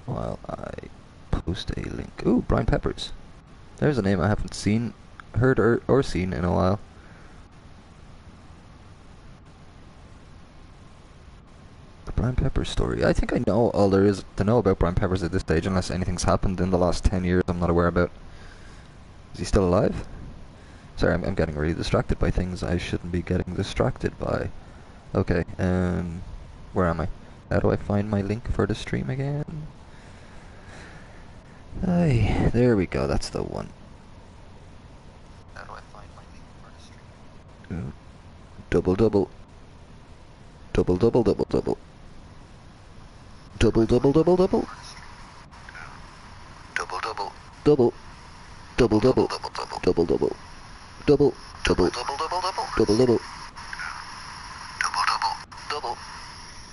while I post a link. Ooh, Brian Peppers. There's a name I haven't heard or seen in a while. The Brian Peppers story. I think I know all there is to know about Brian Peppers at this stage, unless anything's happened in the last 10 years I'm not aware about. Is he still alive? Sorry, I'm getting really distracted by things I shouldn't be getting distracted by. Okay, where am I? How do I find my link for the stream again? Aye, there we go, that's the one. How do I find my link for the stream? Double double. Double double double double. Double double double double. Double double. Double. Double double. Double double. Double double double double double double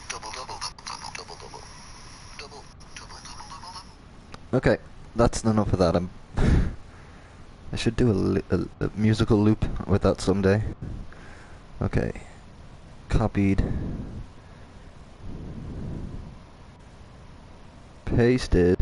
double double double double double double. Okay, that's enough of that. I should do a musical loop with that someday. Okay, copied, pasted.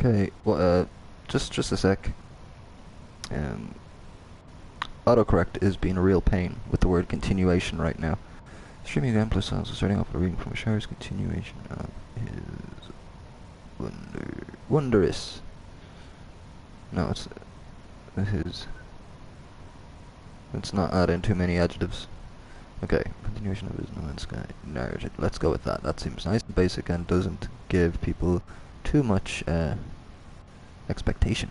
Okay, well, just a sec. Autocorrect is being a real pain with the word continuation right now. Streaming again plus sounds starting off with a reading from a shower's continuation of his wondrous. No, his. Let's not add in too many adjectives. Okay, continuation of his No Man's Sky narrative. Let's go with that. That seems nice and basic and doesn't give people too much expectation.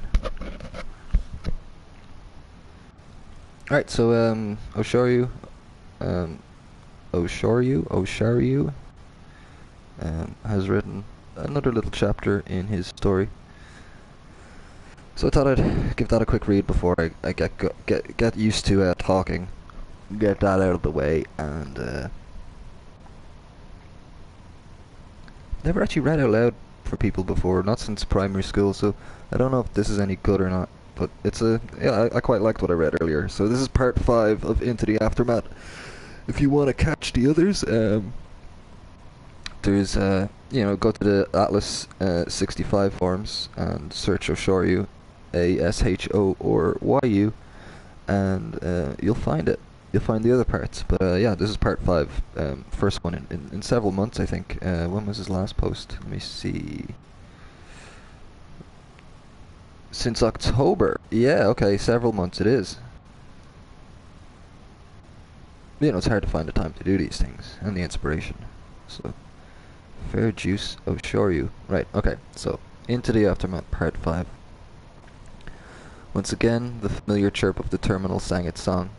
Alright, so Oshoryu has written another little chapter in his story. So I thought I'd give that a quick read before I get used to talking. Get that out of the way, and never actually read out loud for people before, not since primary school, so I don't know if this is any good or not. But it's I quite liked what I read earlier. So this is part 5 of Into the Aftermath. If you want to catch the others, there's go to the Atlas 65 forums and search Oshoryu, ASHO or YU, and you'll find it. You'll find the other parts. But yeah, this is part 5, first one in several months, I think. When was his last post? Let me see. Since October. Yeah, okay, several months it is. You know, it's hard to find the time to do these things, and the inspiration. So, fair juice Oshoryu. Right, okay, so, Into the Aftermath, part 5. Once again, the familiar chirp of the terminal sang its song.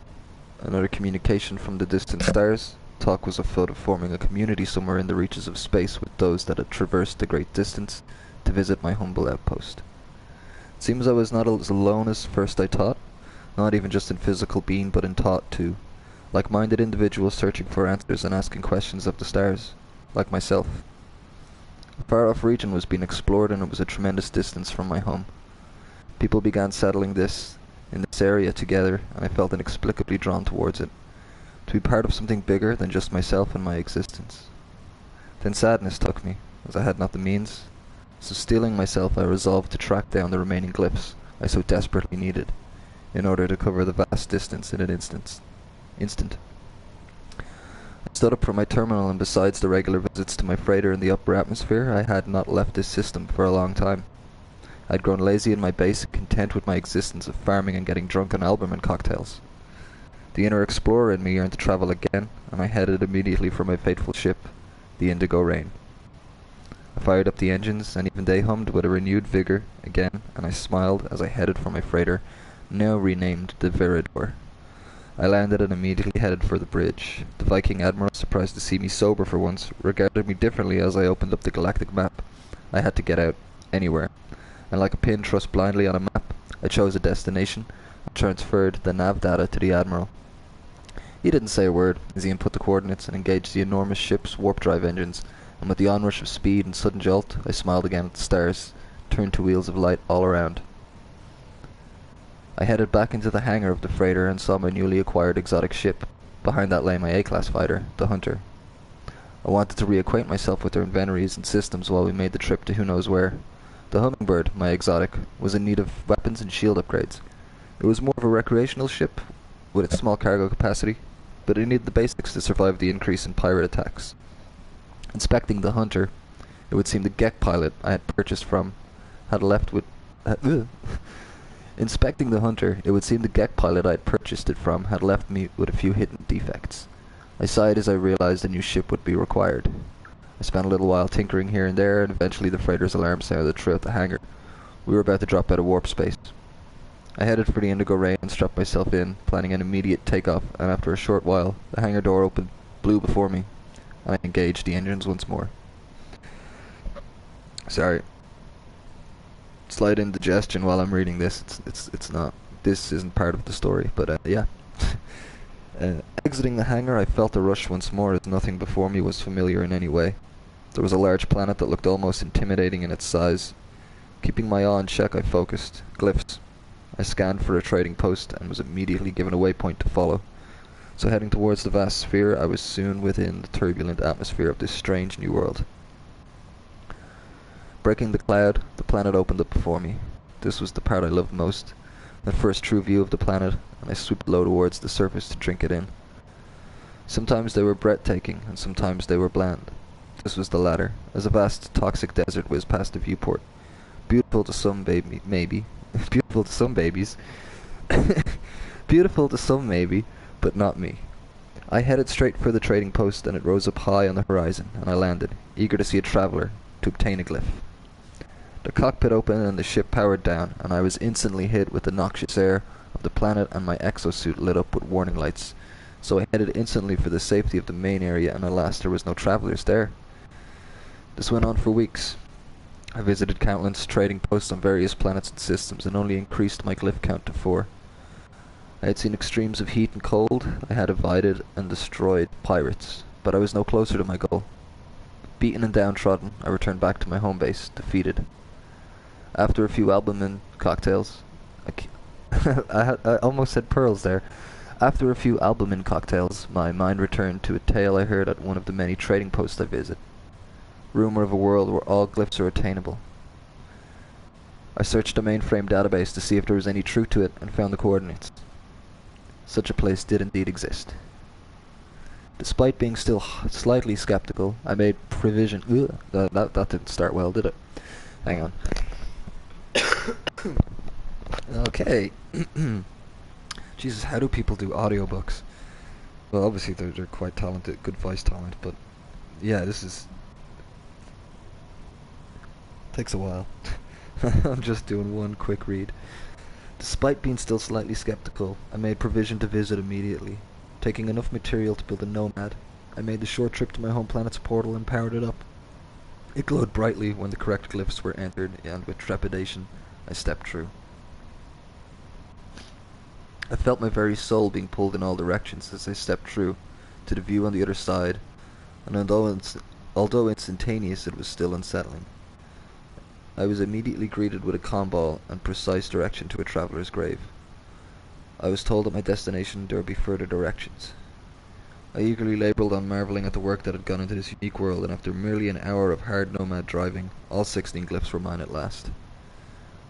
Another communication from the distant stars. Talk was afoot of forming a community somewhere in the reaches of space with those that had traversed the great distance to visit my humble outpost. It seems I was not as alone as first I thought, not even just in physical being, but in thought too. Like-minded individuals searching for answers and asking questions of the stars, like myself. A far-off region was being explored, and it was a tremendous distance from my home. People began settling in this area together, and I felt inexplicably drawn towards it, to be part of something bigger than just myself and my existence. Then sadness took me, as I had not the means. So steeling myself, I resolved to track down the remaining glyphs I so desperately needed, in order to cover the vast distance in an instant. I stood up from my terminal, and besides the regular visits to my freighter in the upper atmosphere, I had not left this system for a long time. I had grown lazy in my base and content with my existence of farming and getting drunk on albumin cocktails. The inner explorer in me yearned to travel again, and I headed immediately for my fateful ship, the Indigo Rain. I fired up the engines, and even they hummed with a renewed vigor again, and and I smiled as I headed for my freighter, now renamed the Viridor. I landed and immediately headed for the bridge. The Viking admiral, surprised to see me sober for once, regarded me differently as I opened up the galactic map. I had to get out, anywhere, and like a pin thrust blindly on a map, I chose a destination and transferred the nav data to the admiral. He didn't say a word as he input the coordinates and engaged the enormous ship's warp drive engines, and with the onrush of speed and sudden jolt, I smiled again at the stars, turned to wheels of light all around. I headed back into the hangar of the freighter and saw my newly acquired exotic ship. Behind that lay my A-class fighter, the Hunter. I wanted to reacquaint myself with their inventories and systems while we made the trip to who knows where. The Hummingbird, my exotic, was in need of weapons and shield upgrades. It was more of a recreational ship, with its small cargo capacity, but it needed the basics to survive the increase in pirate attacks. Inspecting the Hunter, it would seem the Gek pilot I had purchased from had left with... Inspecting the Hunter, it would seem the Gek pilot I had purchased it from had left me with a few hidden defects. I sighed as I realized a new ship would be required. I spent a little while tinkering here and there, and eventually the freighter's alarm sounded throughout the hangar. We were about to drop out of warp space. I headed for the Indigo Ray and strapped myself in, planning an immediate takeoff, and after a short while, the hangar door opened, blew before me, and I engaged the engines once more. Sorry. Slight indigestion while I'm reading this. It's not. This isn't part of the story, but yeah. Exiting the hangar, I felt a rush once more as nothing before me was familiar in any way. There was a large planet that looked almost intimidating in its size. Keeping my awe in check, I focused. Glyphs. I scanned for a trading post and was immediately given a waypoint to follow. So heading towards the vast sphere, I was soon within the turbulent atmosphere of this strange new world. Breaking the cloud, the planet opened up before me. This was the part I loved most, the first true view of the planet, and I swooped low towards the surface to drink it in. Sometimes they were breathtaking, and sometimes they were bland. This was the latter, as a vast toxic desert whizzed past the viewport. Beautiful to some maybe. Beautiful to some babies. Beautiful to some maybe, but not me. I headed straight for the trading post, and it rose up high on the horizon, and I landed, eager to see a traveler, to obtain a glyph. The cockpit opened and the ship powered down, and I was instantly hit with the noxious air of the planet, and my exosuit lit up with warning lights. So I headed instantly for the safety of the main area, and alas, there was no travelers there. This went on for weeks. I visited countless trading posts on various planets and systems, and only increased my glyph count to 4. I had seen extremes of heat and cold. I had evaded and destroyed pirates, but I was no closer to my goal. Beaten and downtrodden, I returned back to my home base, defeated. After a few albumin cocktails, I almost said pearls there. After a few albumin cocktails, my mind returned to a tale I heard at one of the many trading posts I visit. Rumor of a world where all glyphs are attainable. I searched a mainframe database to see if there was any truth to it and found the coordinates. Such a place did indeed exist. Despite being still slightly skeptical, I made provision. That didn't start well, did it? Hang on. Okay. Jesus, how do people do audiobooks? Well, obviously they're quite talented, good voice talent, but yeah, this is... takes a while. I'm just doing one quick read. Despite being still slightly skeptical, I made provision to visit immediately. Taking enough material to build a nomad, I made the short trip to my home planet's portal and powered it up. It glowed brightly when the correct glyphs were entered, and with trepidation, I stepped through. I felt my very soul being pulled in all directions as I stepped through, to the view on the other side, and although instantaneous, it was still unsettling. I was immediately greeted with a comm ball and precise direction to a traveller's grave. I was told at my destination there would be further directions. I eagerly laboured on, marvelling at the work that had gone into this unique world, and after merely an hour of hard nomad driving, all 16 glyphs were mine at last.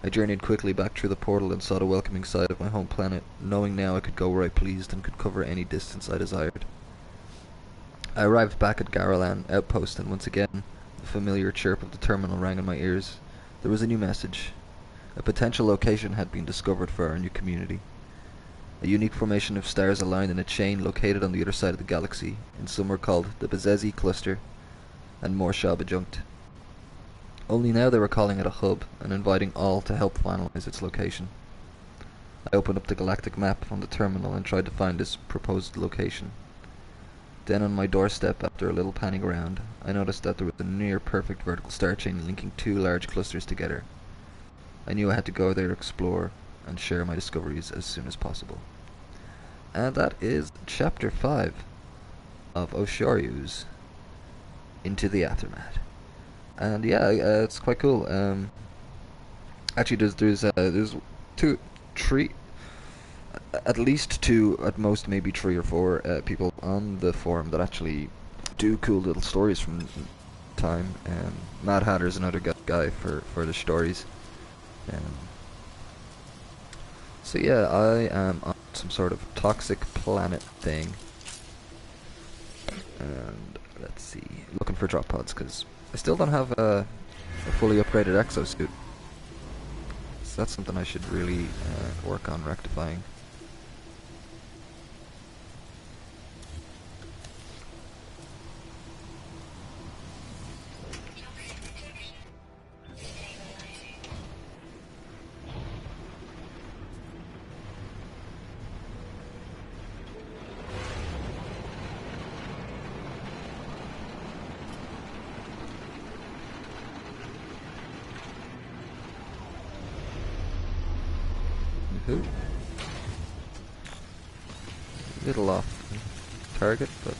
I journeyed quickly back through the portal and saw the welcoming side of my home planet, knowing now I could go where I pleased and could cover any distance I desired. I arrived back at Garalan outpost, and once again, the familiar chirp of the terminal rang in my ears. There was a new message. A potential location had been discovered for our new community. A unique formation of stars aligned in a chain located on the other side of the galaxy, in somewhere called the Bezezi Cluster, and more Shab adjunct. Only now they were calling it a hub and inviting all to help finalize its location. I opened up the galactic map on the terminal and tried to find this proposed location. Then on my doorstep, after a little panning around, I noticed that there was a near-perfect vertical star chain linking two large clusters together. I knew I had to go there to explore and share my discoveries as soon as possible. And that is Chapter 5 of Oshoryu's Into the Aftermath. And yeah, it's quite cool. Actually, there's two, three, at least two, at most maybe three or four people on the forum that actually do cool little stories from time. Mad Hatter's another guy for the stories. So yeah, I am on some sort of toxic planet thing, and let's see, looking for drop pods because I still don't have a fully upgraded exosuit. So that's something I should really work on rectifying. Who? Little off target, but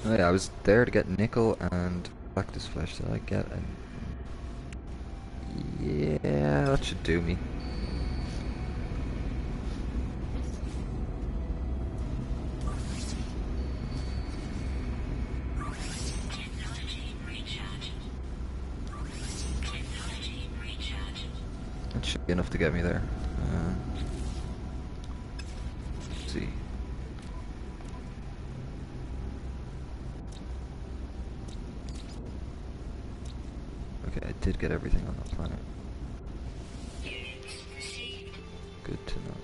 oh yeah, I was there to get nickel and cactus flesh. Did I get an? Yeah, that should do me. That should be enough to get me there. Let's see. Okay, I did get everything on that planet. Good to know.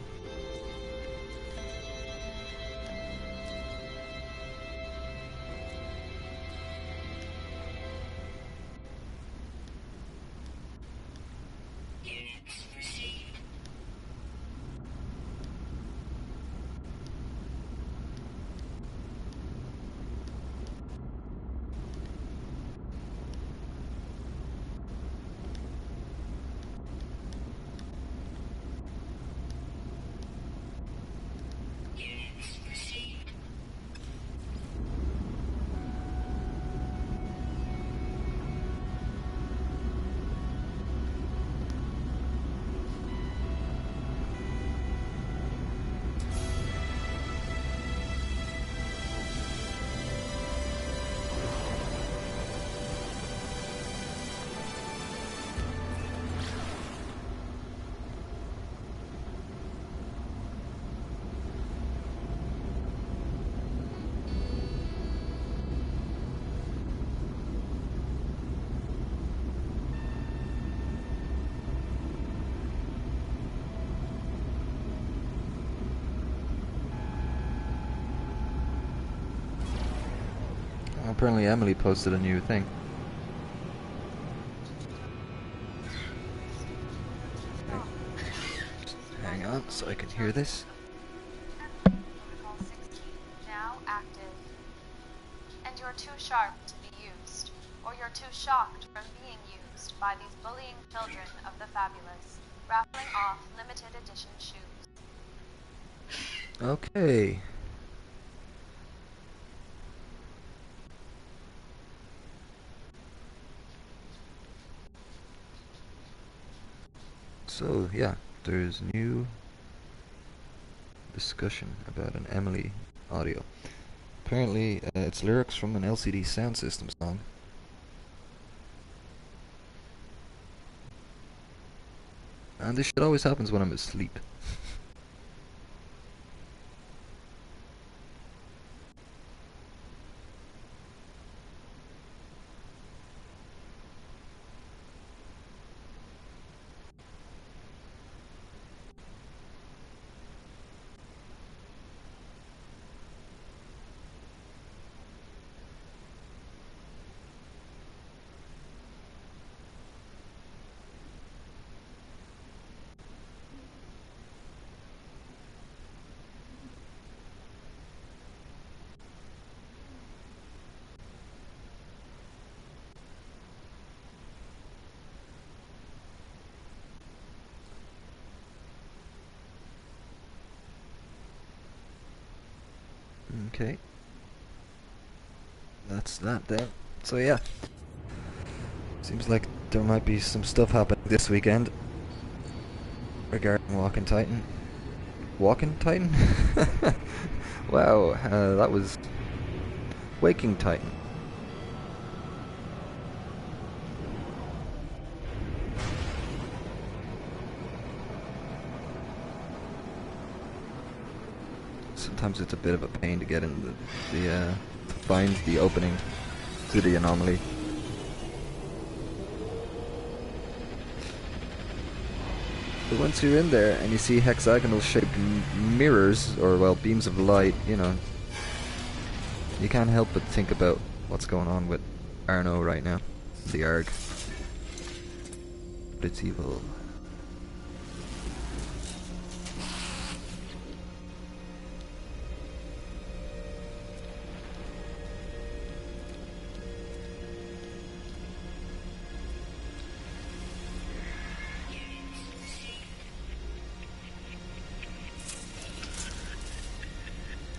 Apparently Emily posted a new thing. Just hang on so I can hear this. Protocol 16 now active. And you're too sharp to be used, or you're too shocked from being used by these bullying children of the fabulous, raffling off limited edition shoes. Okay. So yeah, there's new discussion about an Emily audio. Apparently, it's lyrics from an LCD sound system song. And this shit always happens when I'm asleep. Okay. That's that then. So yeah. Seems like there might be some stuff happening this weekend regarding Walking Titan. Walking Titan? Wow, that was Waking Titan. Sometimes it's a bit of a pain to get in to find the opening to the anomaly. But once you're in there and you see hexagonal shaped mirrors, or well, beams of light, you know, you can't help but think about what's going on with Arno right now, the ARG. But it's evil.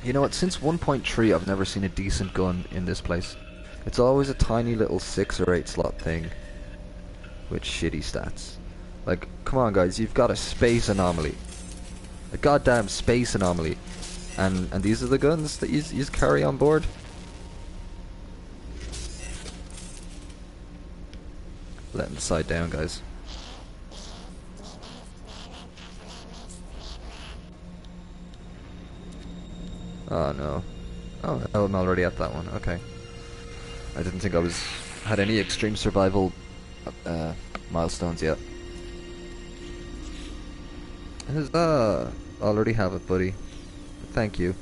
You know what, since 1.3 I've never seen a decent gun in this place. It's always a tiny little 6 or 8 slot thing with shitty stats. Like, come on guys, you've got a space anomaly. A goddamn space anomaly. And these are the guns that you carry on board? Letting the side down, guys. Oh no. Oh, I'm already at that one. Okay. I didn't think I had any extreme survival milestones yet. Huzzah! Already have it, buddy. Thank you.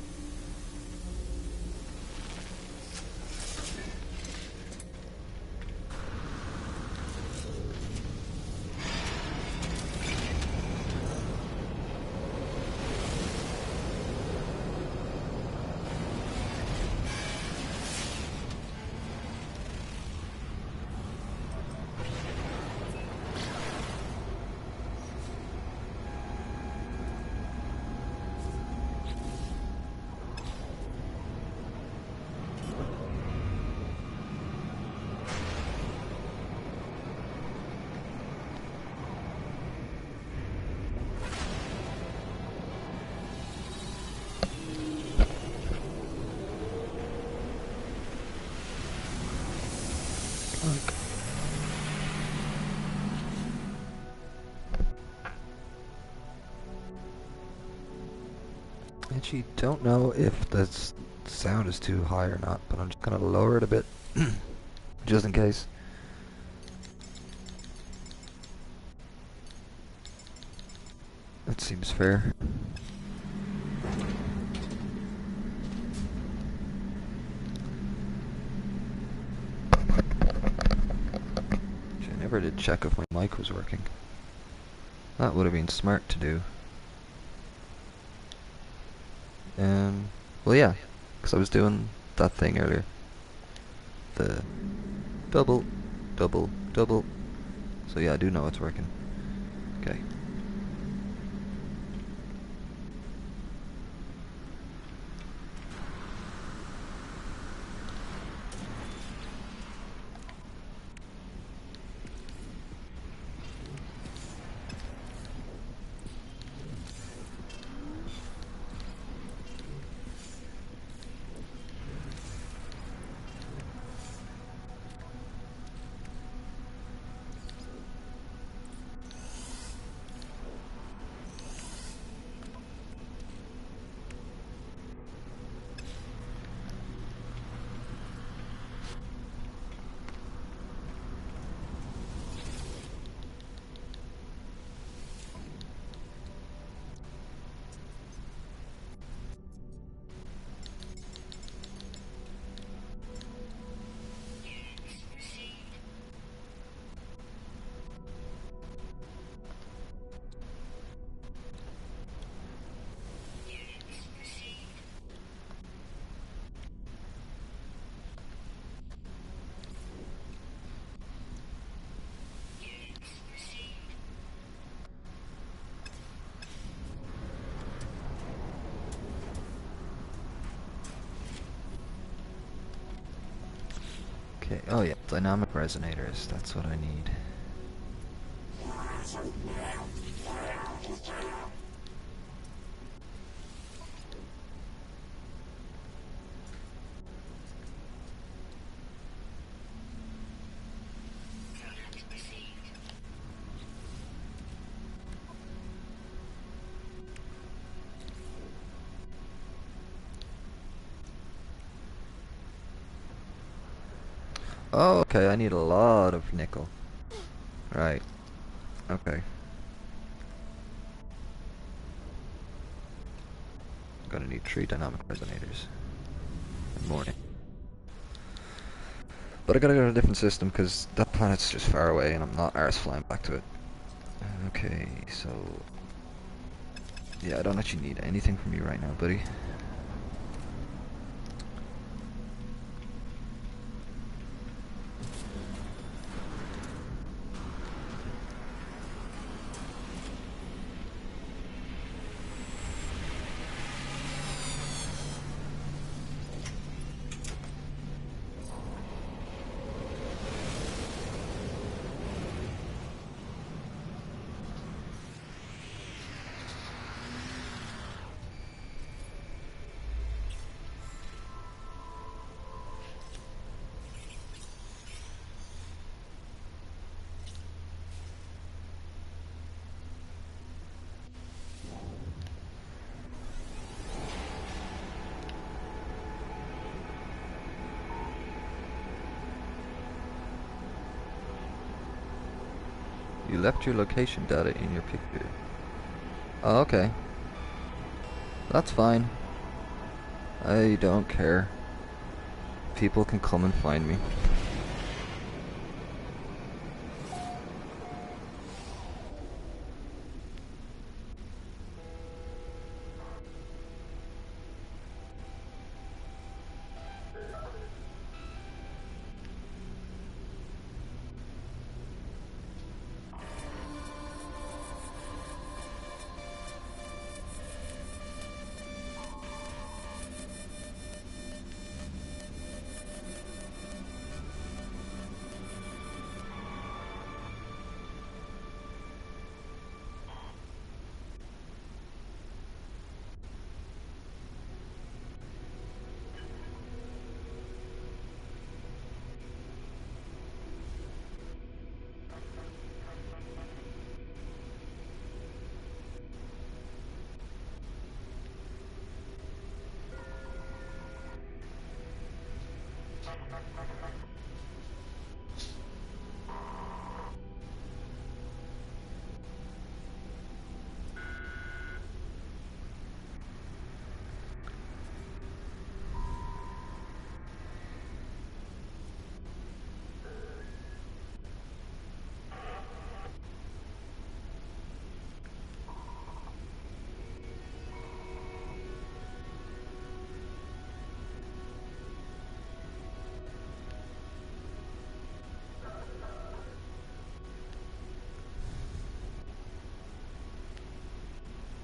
I actually don't know if the sound is too high or not, but I'm just gonna lower it a bit, just in case. That seems fair. I never did check if my mic was working. That would have been smart to do. Well yeah, because I was doing that thing earlier. The double, double, double. So yeah, I do know it's working. Okay. Okay, oh yeah, dynamic resonators, that's what I need. Oh, okay, I need a lot of nickel. Right, okay. I'm gonna need 3 dynamic resonators. And more nickel. But I gotta go to a different system because that planet's just far away and I'm not arse flying back to it. Okay, so... yeah, I don't actually need anything from you right now, buddy. You left your location data in your picture. Oh, okay. That's fine. I don't care. People can come and find me.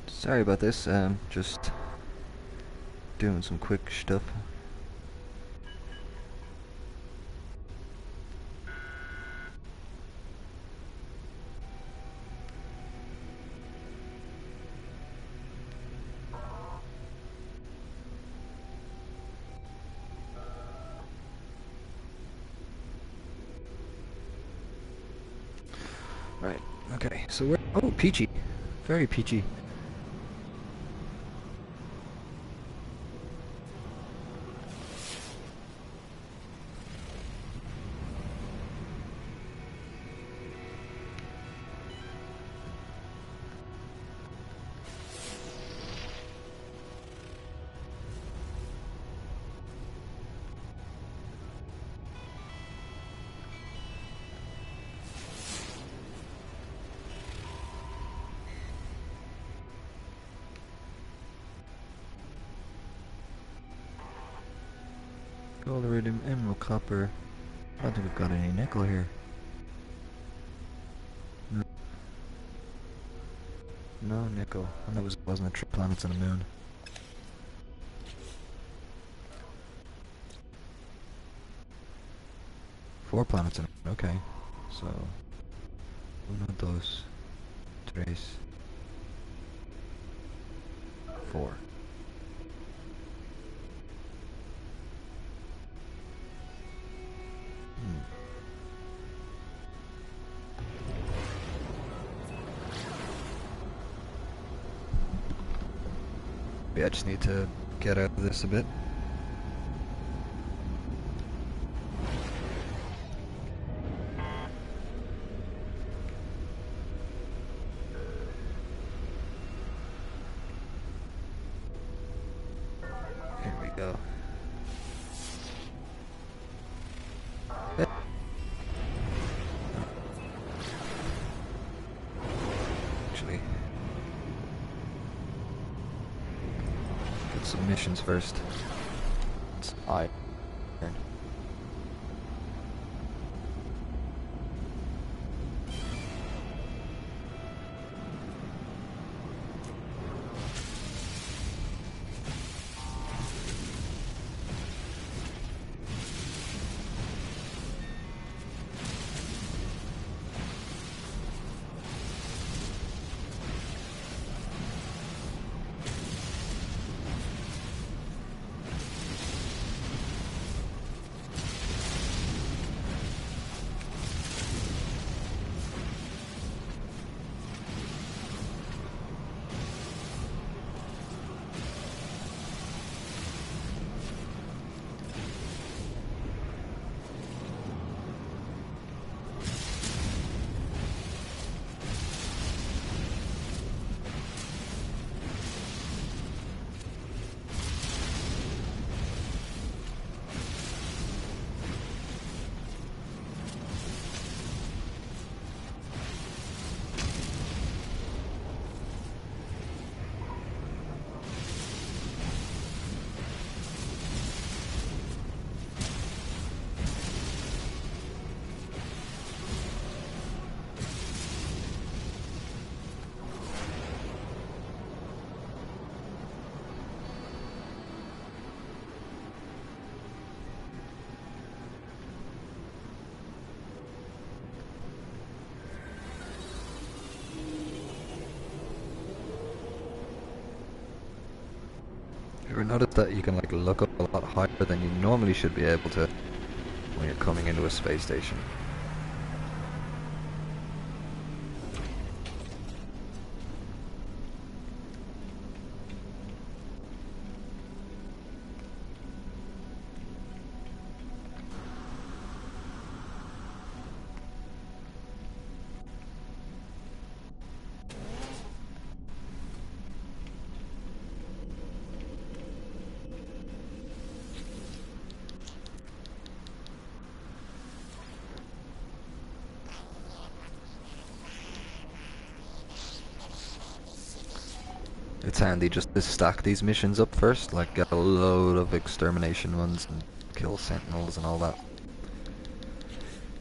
Sorry about this, just doing some quick stuff. Right, okay, so we're... oh, peachy. Very peachy. Gold, iridium, emerald, copper. I don't think we've got any nickel here. No, no nickel. And that wasn't a trip planets and a moon. 4 planets in it. Okay. So, uno, dos, tres, 4. Hmm. Yeah, I just need to get out of this a bit. Here we go. Actually, get some missions first. It's iron. Ever noticed that you can like look up a lot higher than you normally should be able to when you're coming into a space station? It's handy just to stack these missions up first, like get a load of extermination ones and kill sentinels and all that.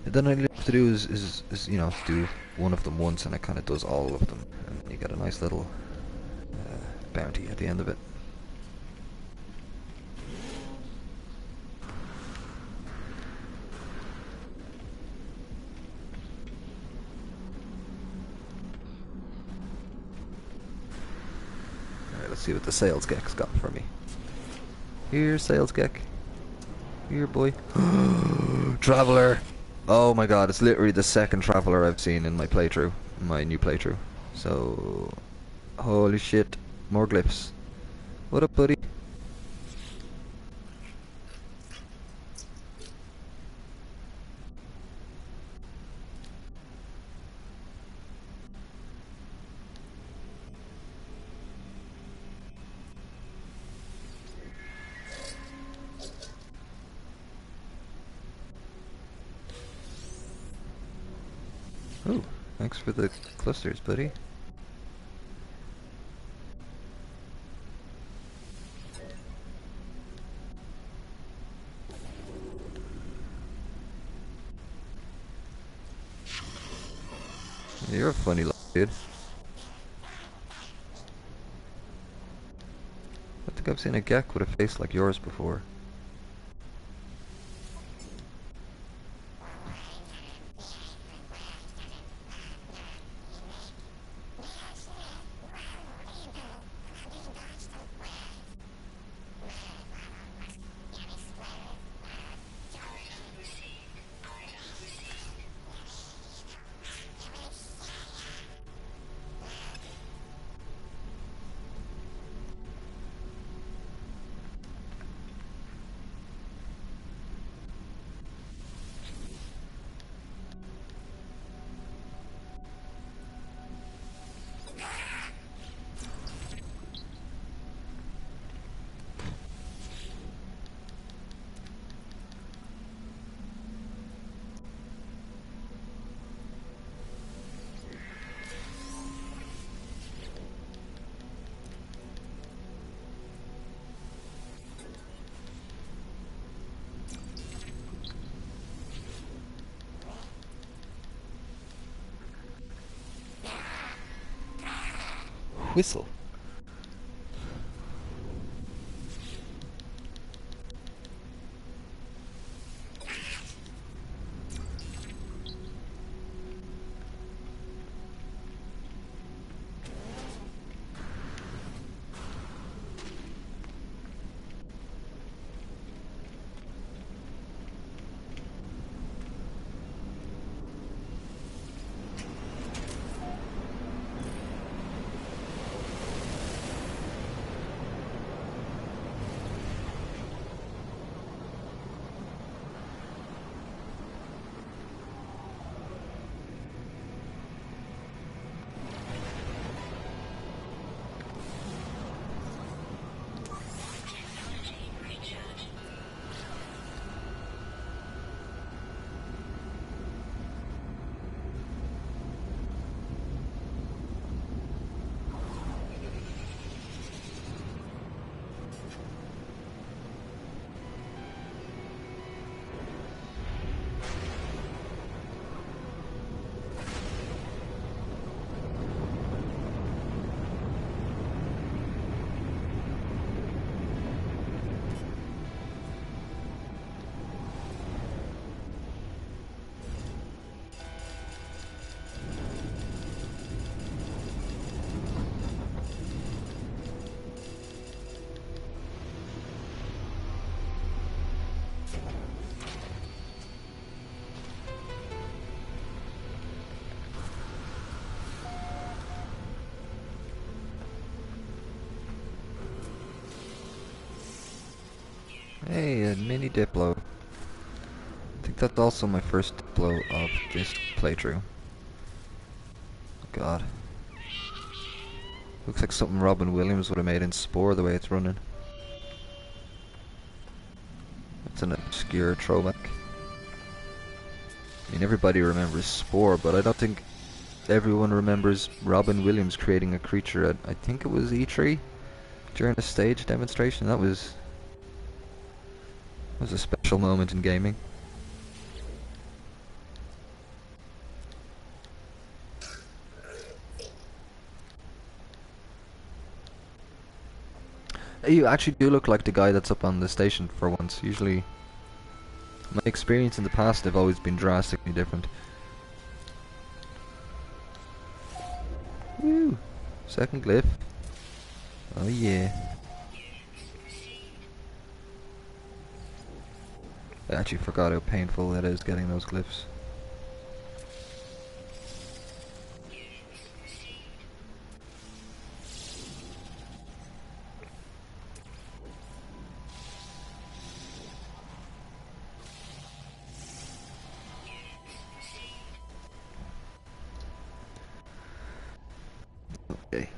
And then all you have to do is you know, do one of them once and it kind of does all of them. And you get a nice little bounty at the end of it. Alright, let's see what the sales geck's got for me. Here, sales geck. Here, boy. Traveler! Oh my god, it's literally the second traveler I've seen in my playthrough, my new playthrough. So, holy shit, more glyphs. What up, buddy? Oh, thanks for the clusters, buddy. You're a funny dude. I think I've seen a Gek with a face like yours before. whistle. Hey, a mini Diplo. I think that's also my first Diplo of this playthrough. God. Looks like something Robin Williams would have made in Spore the way it's running. It's an obscure throwback. I mean, everybody remembers Spore, but I don't think everyone remembers Robin Williams creating a creature at, I think it was E3 during a stage demonstration. That was a special moment in gaming. You actually do look like the guy that's up on the station for once. Usually, my experience in the past have always been drastically different. Woo! Second glyph. Oh yeah. I actually forgot how painful it is getting those glyphs. Okay.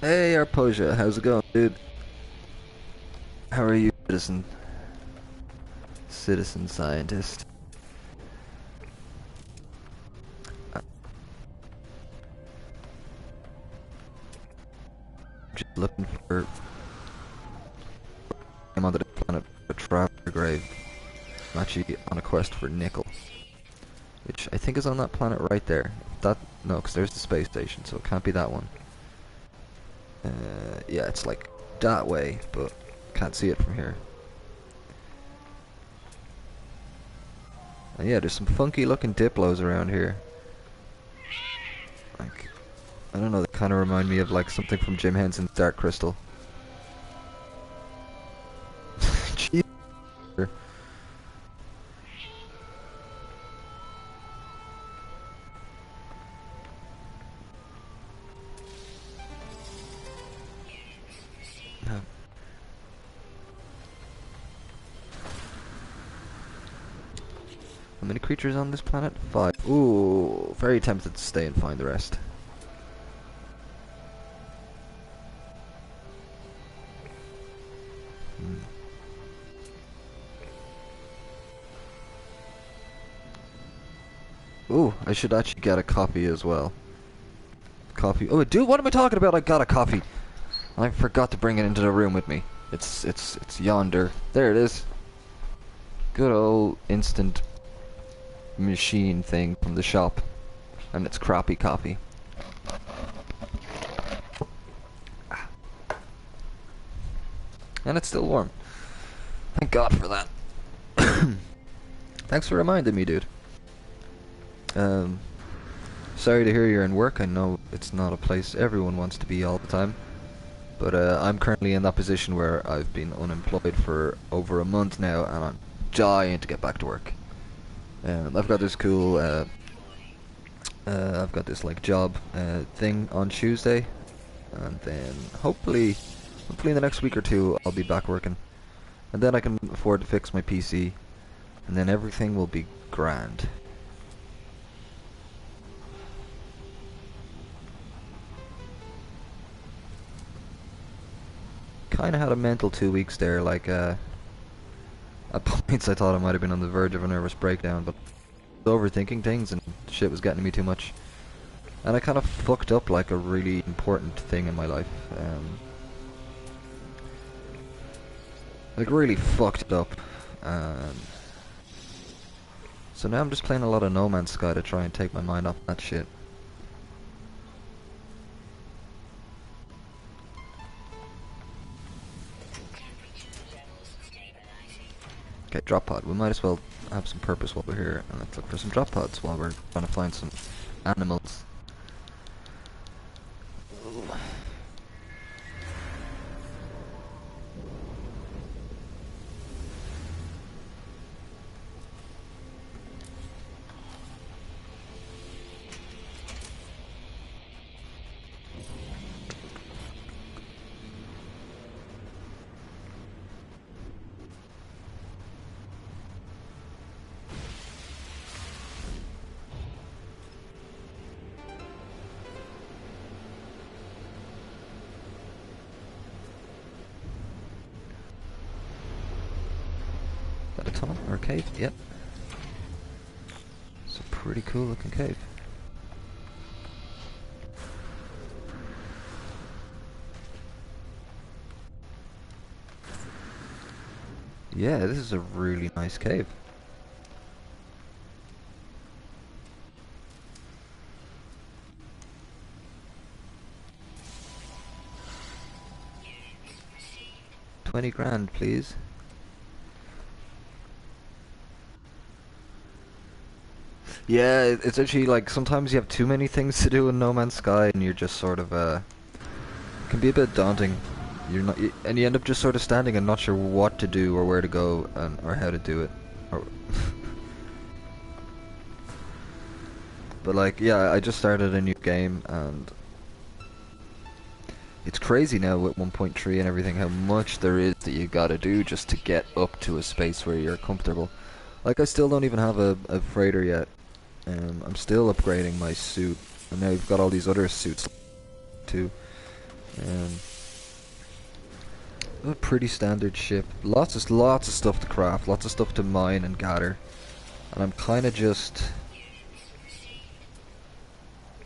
Hey, Arposia, how's it going, dude? How are you, citizen scientist? Just looking for. I'm on the planet a Traveler Grave. I'm actually on a quest for nickel, which I think is on that planet right there. No, because there's the space station, so it can't be that one. Yeah, it's like that way, but can't see it from here. And yeah, there's some funky looking Diplos around here. Like, I don't know, they kind of remind me of like something from Jim Henson's Dark Crystal. Jeez. How many creatures on this planet? 5. Ooh, very tempted to stay and find the rest. Ooh, I should actually get a coffee as well. Coffee. Oh, dude, what am I talking about? I got a coffee. I forgot to bring it into the room with me. It's yonder. There it is. Good old instant machine thing from the shop, and it's crappy coffee. And it's still warm. Thank God for that. Thanks for reminding me, dude. Sorry to hear you're in work. I know it's not a place everyone wants to be all the time. But I'm currently in that position where I've been unemployed for over a month now, and I'm dying to get back to work. I've got this cool, I've got this like job thing on Tuesday, and then hopefully in the next week or two I'll be back working, and then I can afford to fix my PC, and then everything will be grand. Kinda had a mental 2 weeks there, like at points I thought I might have been on the verge of a nervous breakdown, but overthinking things and shit was getting to me too much. And I kind of fucked up like a really important thing in my life. Like really fucked it up. So now I'm just playing a lot of No Man's Sky to try and take my mind off that shit. Okay, drop pod. We might as well have some purpose while we're here, and let's look for some drop pods while we're trying to find some animals. Ooh. Is that a tunnel or a cave? Yep. It's a pretty cool looking cave. Yeah, this is a really nice cave. $20,000, please. Yeah, it's actually like sometimes you have too many things to do in No Man's Sky, and you're just sort of it can be a bit daunting. You're not, and you end up just sort of standing and not sure what to do or where to go and or how to do it. Or but like, yeah, I just started a new game, and it's crazy now with 1.3 and everything how much there is that you gotta do just to get up to a space where you're comfortable. Like, I still don't even have a freighter yet. I'm still upgrading my suit, and now you've got all these other suits too. A pretty standard ship. Lots of stuff to craft, lots of stuff to mine and gather, and I'm kind of just,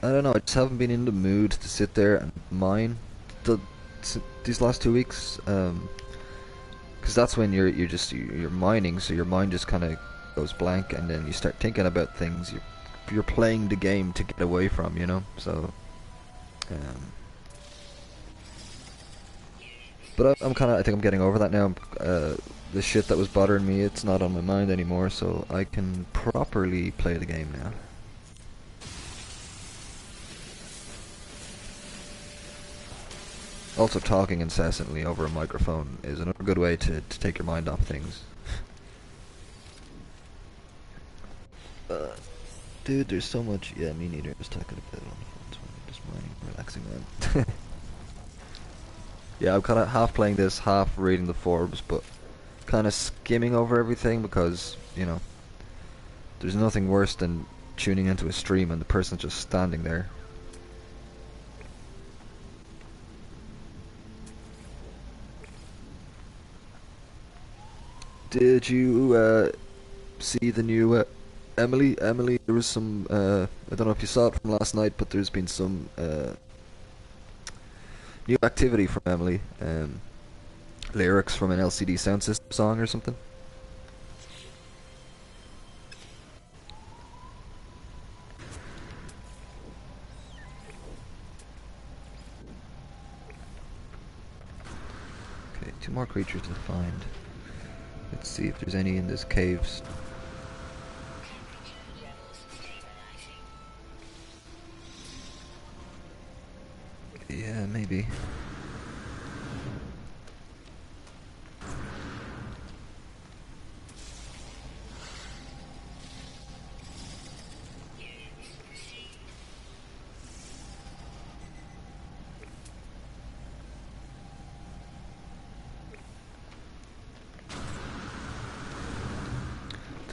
I don't know. I just haven't been in the mood to sit there and mine these last 2 weeks. Because that's when you're mining, so your mind just kind of goes blank, and then you start thinking about things you're playing the game to get away from, you know. So, but I think I'm getting over that now. The shit that was bothering me, it's not on my mind anymore, so I can properly play the game now. Also, talking incessantly over a microphone is another good way to take your mind off things. Dude, there's so much. Yeah, me neither. Just talking about it on the phone, just mining, relaxing, man. Yeah, I'm kind of half playing this, half reading the forums, but kind of skimming over everything because, you know, there's nothing worse than tuning into a stream and the person's just standing there. Did you see the new Emily? There was some, I don't know if you saw it from last night, but there's been some new activity from Emily. lyrics from an LCD sound system song or something. Okay, 2 more creatures to find. Let's see if there's any in this caves. Yeah, maybe.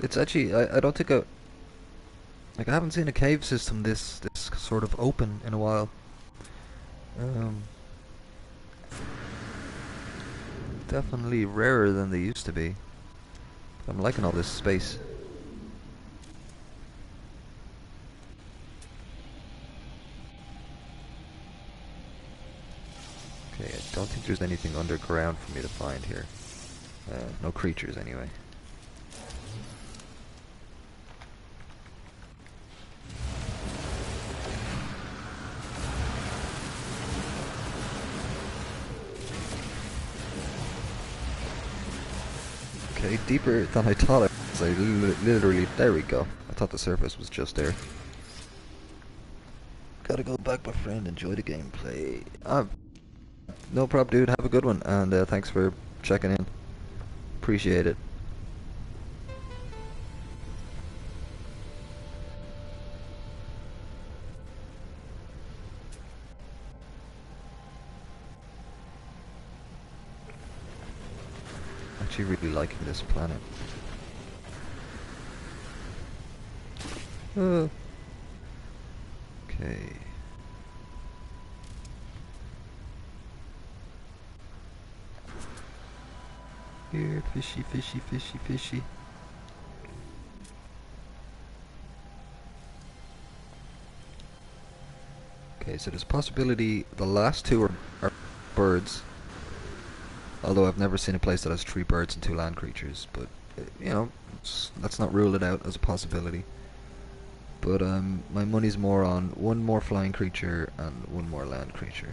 It's actually, I don't think I haven't seen a cave system this sort of open in a while. Um, Definitely rarer than they used to be. I'm liking all this space. Okay, I don't think there's anything underground for me to find here. No creatures anyway. Okay, deeper than I thought it was. I literally, there we go. I thought the surface was just there. Gotta go back, my friend. Enjoy the gameplay. No problem, dude. Have a good one, and thanks for checking in. Appreciate it. Actually, really liking this planet. Okay. Here, fishy, fishy, fishy, fishy. Okay, so there's a possibility the last two are birds. Although I've never seen a place that has 3 birds and 2 land creatures, but you know, let's not rule it out as a possibility. But my money's more on 1 more flying creature and 1 more land creature,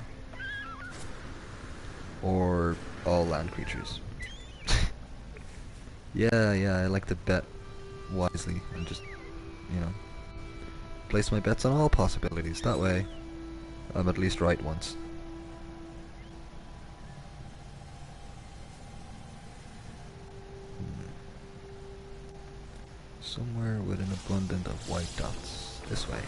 or all land creatures. Yeah, I like to bet wisely and just, place my bets on all possibilities. That way, I'm at least right once. Somewhere with an abundance of white dots. This way.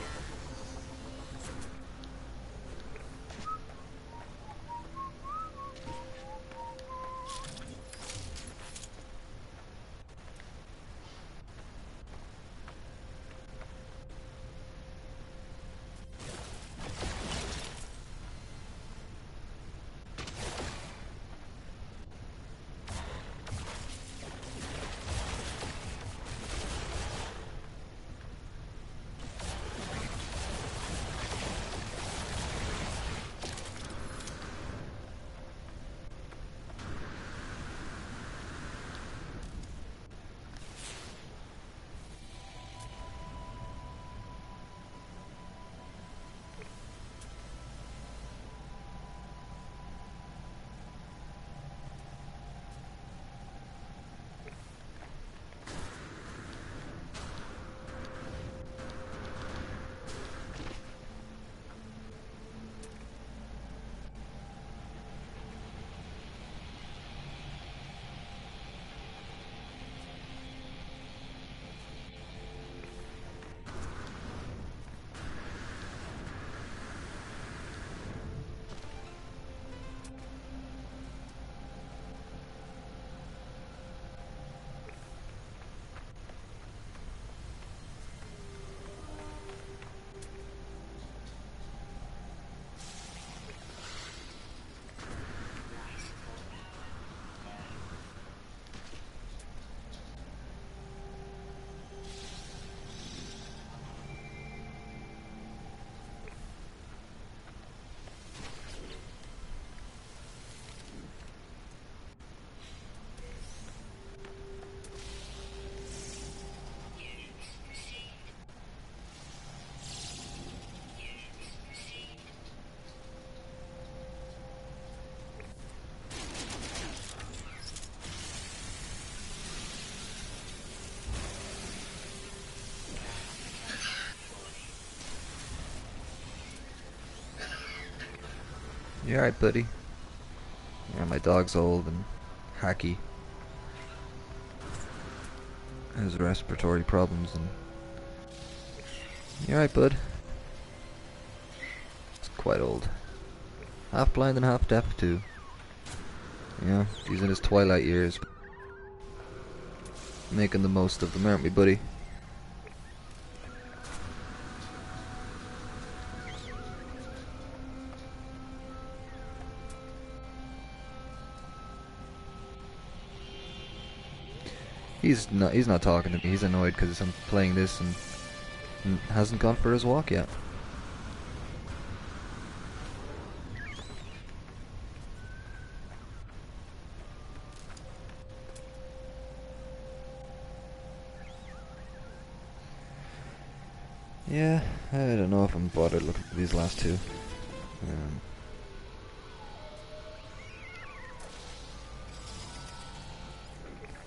You alright, buddy? Yeah, my dog's old and hacky. Has respiratory problems and... You alright, bud? It's quite old. Half blind and half deaf, too. Yeah, he's in his twilight years. Making the most of them, aren't we, buddy? He's not talking to me. He's annoyed because I'm playing this and hasn't gone for his walk yet. Yeah, I don't know if I'm bothered looking at these last two.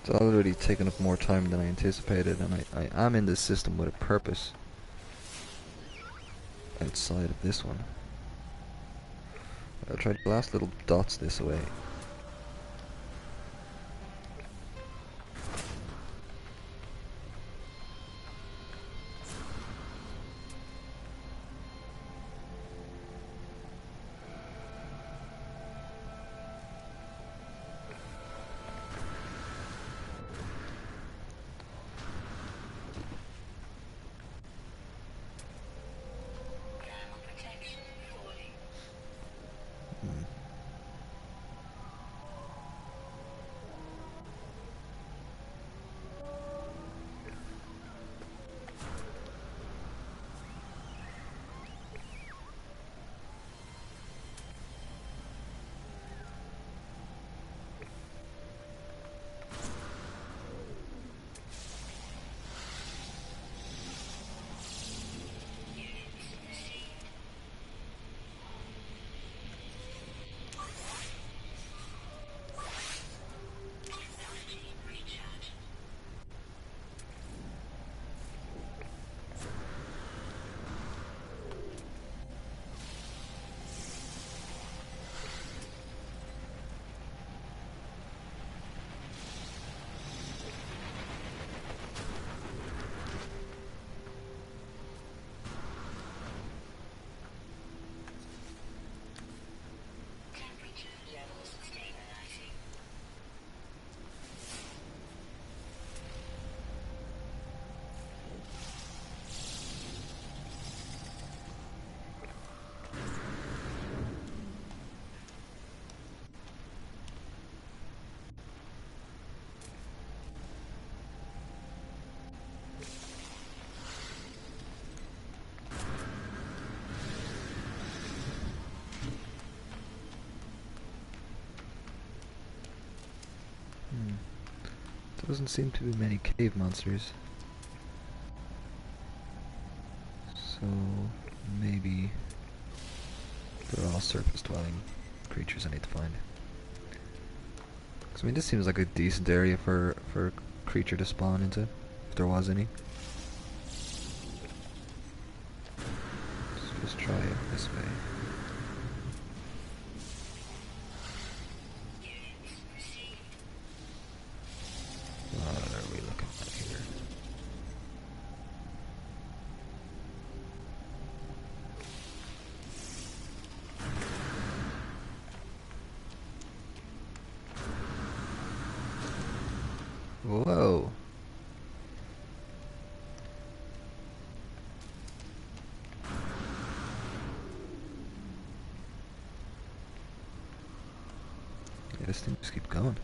It's already taken up more time than I anticipated, and I am in this system with a purpose outside of this one. I'll try to blast little dots this way. Doesn't seem to be many cave monsters. So maybe they're all surface dwelling creatures I need to find. Cause I mean, this seems like a decent area for a creature to spawn into, if there was any. Let's just try it this way. What are we looking at here? Whoa. Yeah, this thing just keeps going.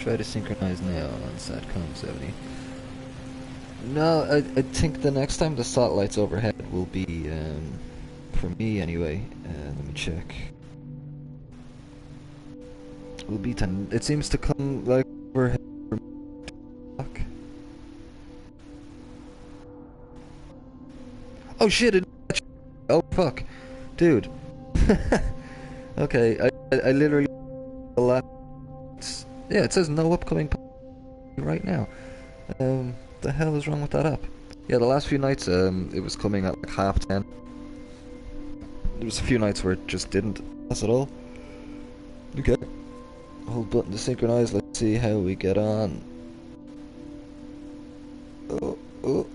Try to synchronize now on SATCOM 70. No, I think the next time the satellite's overhead will be, for me anyway, let me check. Will be 10. It seems to come like overhead. Fuck. Oh shit! Oh fuck, dude. Okay, I literally. Yeah, it says no upcoming right now. The hell is wrong with that app? Yeah, the last few nights, it was coming at like 10:30. There was a few nights where it just didn't. That's at all. Okay. Hold button to synchronize. Let's see how we get on. Oh, oh.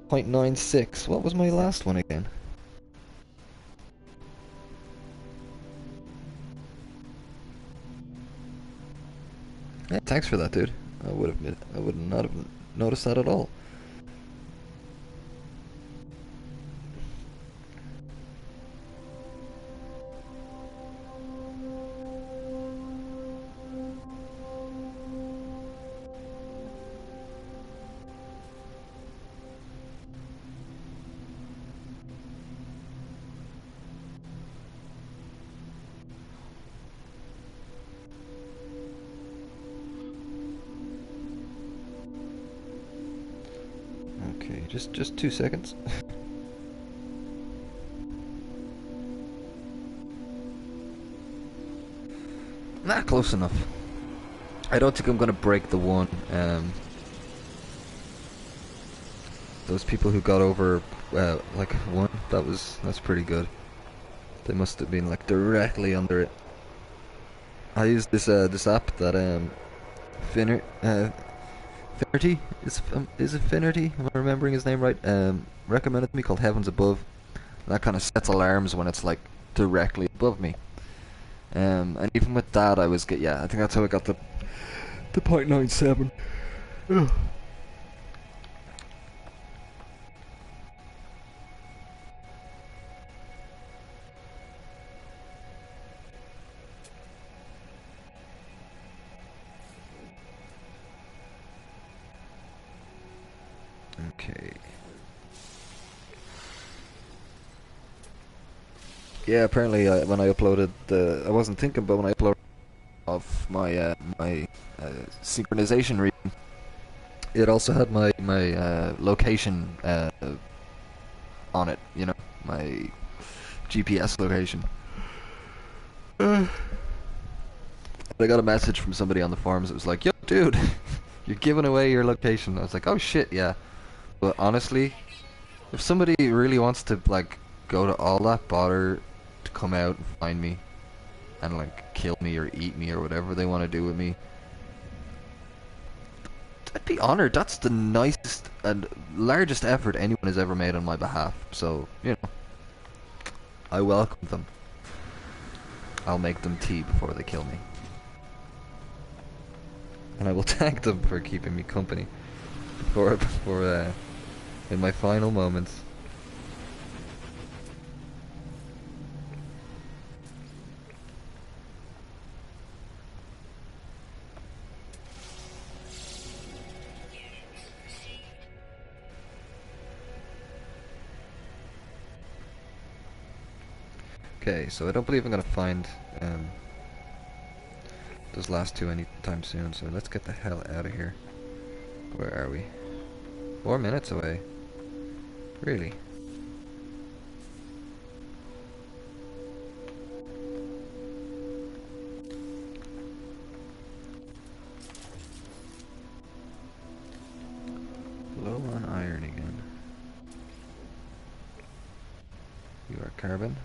0.96. What was my last one again? Yeah, thanks for that, dude. I would not have noticed that at all. Okay, just 2 seconds. Not close enough. I don't think I'm gonna break the one. Those people who got over like one, that's pretty good. They must have been like directly under it. I use this app that Finnerty is it Finnerty? Am I remembering his name right? Recommended to me, called Heavens Above. That kind of sets alarms when it's like directly above me. And even with that, I think that's how I got the 0.97. Ugh. Okay. Yeah, apparently when I uploaded I wasn't thinking, but when I uploaded of my synchronization reading, it also had my location on it. You know, my GPS location. I got a message from somebody on the forums. It was like, "Yo, dude, you're giving away your location." I was like, "Oh shit, yeah." But honestly, if somebody really wants to like go to all that bother to come out and find me and like kill me or eat me or whatever they want to do with me, I'd be honored. That's the nicest and largest effort anyone has ever made on my behalf. So, you know, I welcome them. I'll make them tea before they kill me. And I will thank them for keeping me company before in my final moments. Okay, so I don't believe I'm gonna find those last two anytime soon, so let's get the hell out of here. Where are we? 4 minutes away. Really? Low on iron again. You are carbon.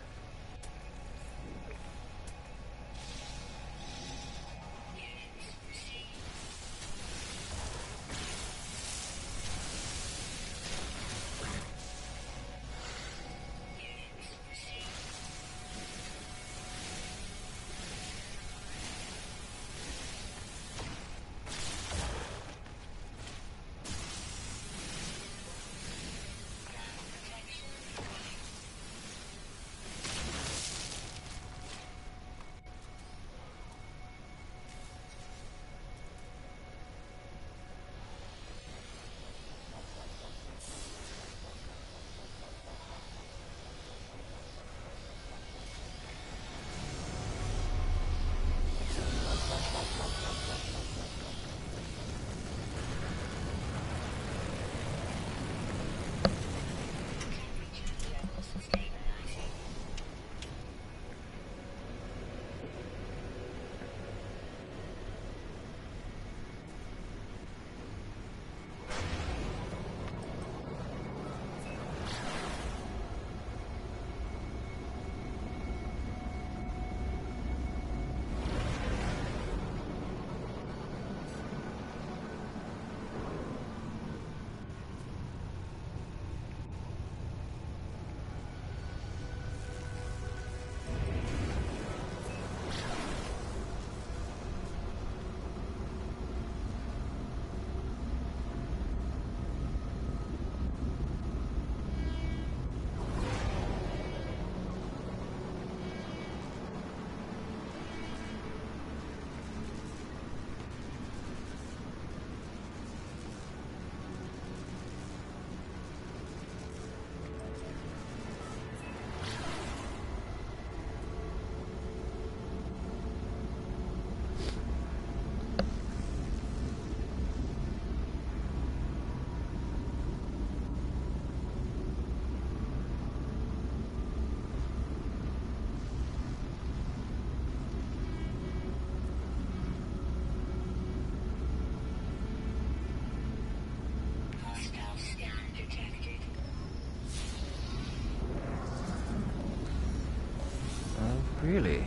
Really?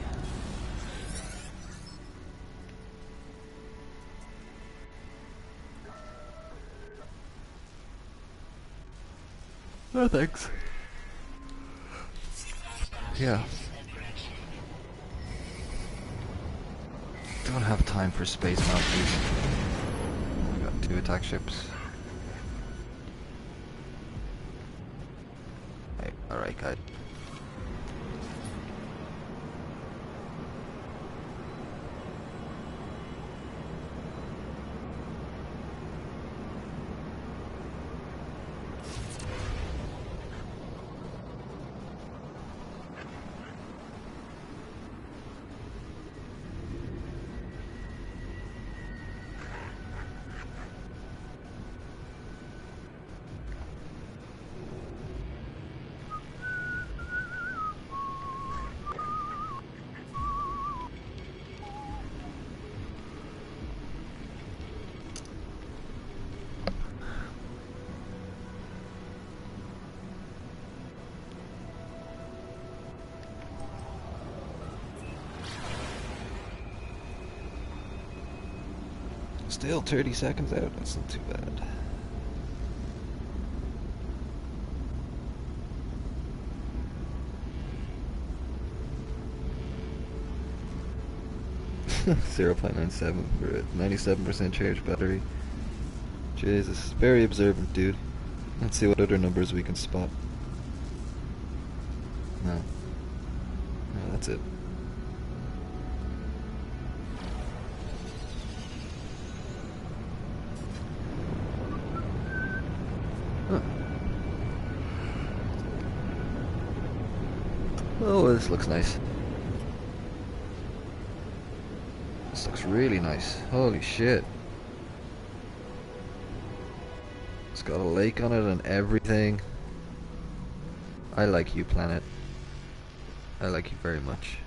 No thanks. Yeah. Don't have time for space mounties. We got 2 attack ships. Hey, alright guys. Still 30 seconds out, that's not too bad. .97 for a 97% charged battery. Jesus, very observant dude. Let's see what other numbers we can spot. No. No, that's it. Huh. Oh, this looks nice. This looks really nice. Holy shit. It's got a lake on it and everything. I like you, planet. I like you very much.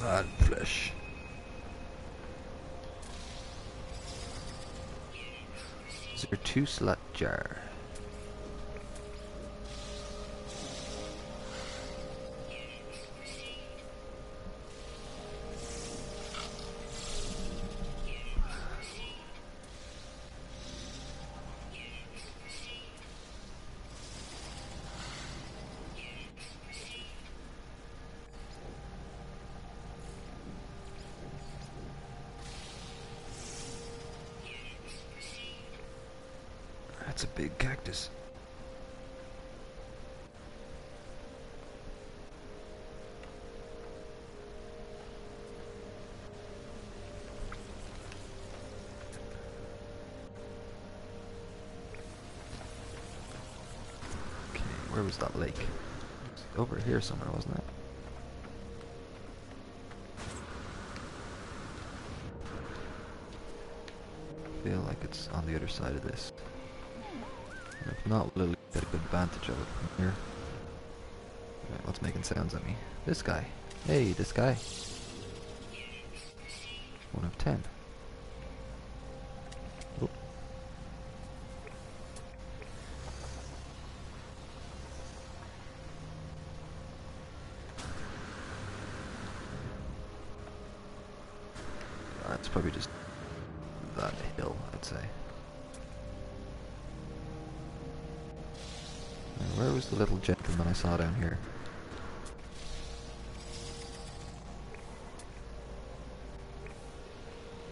Man flesh. Is there 2 slot jar? That's a big cactus. Okay, where was that lake? Over here somewhere, wasn't it? I feel like it's on the other side of this. And if not, we'll get a good advantage of it from here. Right, what's making sounds at me? This guy. Hey, this guy. 1 of 10. Oh. It's probably just that hill, I'd say. And where was the little gentleman I saw down here?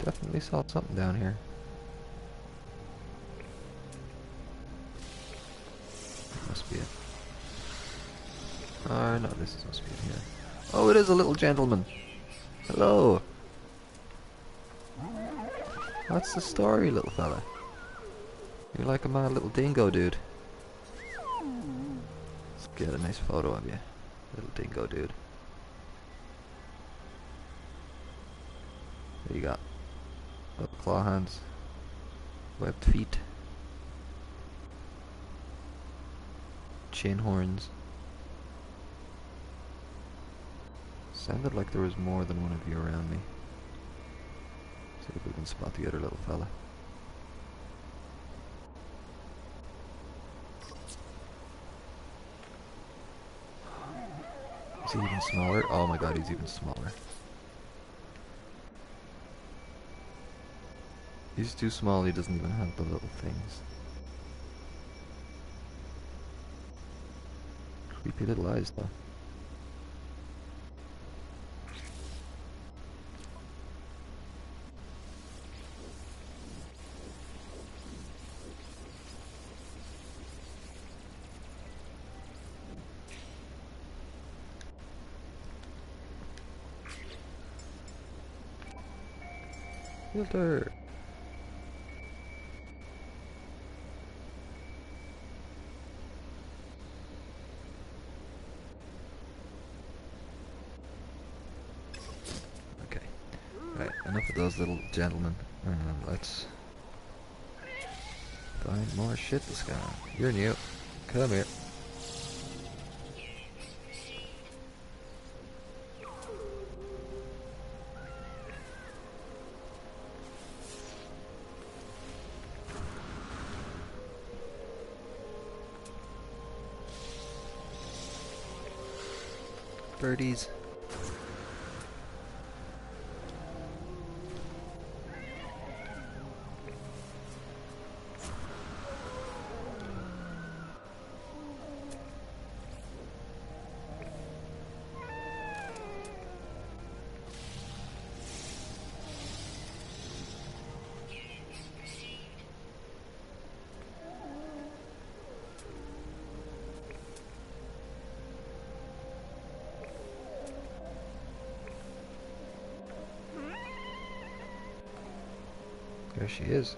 Definitely saw something down here. That must be it. Oh no, this must be it here. Oh, it is a little gentleman. Hello. What's the story, little fella? You're like a mad little dingo, dude. Let's get a nice photo of you, little dingo, dude. What do you got? Little claw hands, webbed feet, chin horns, Sounded like there was more than one of you around me. See if we can spot the other little fella. Is he even smaller? Oh my god, he's even smaller. He's too small, he doesn't even have the little things. Creepy little eyes though. Filter! Okay. Right, enough of those little gentlemen. Let's find more shit to scan. You're new. Come here. Birdies. There she is.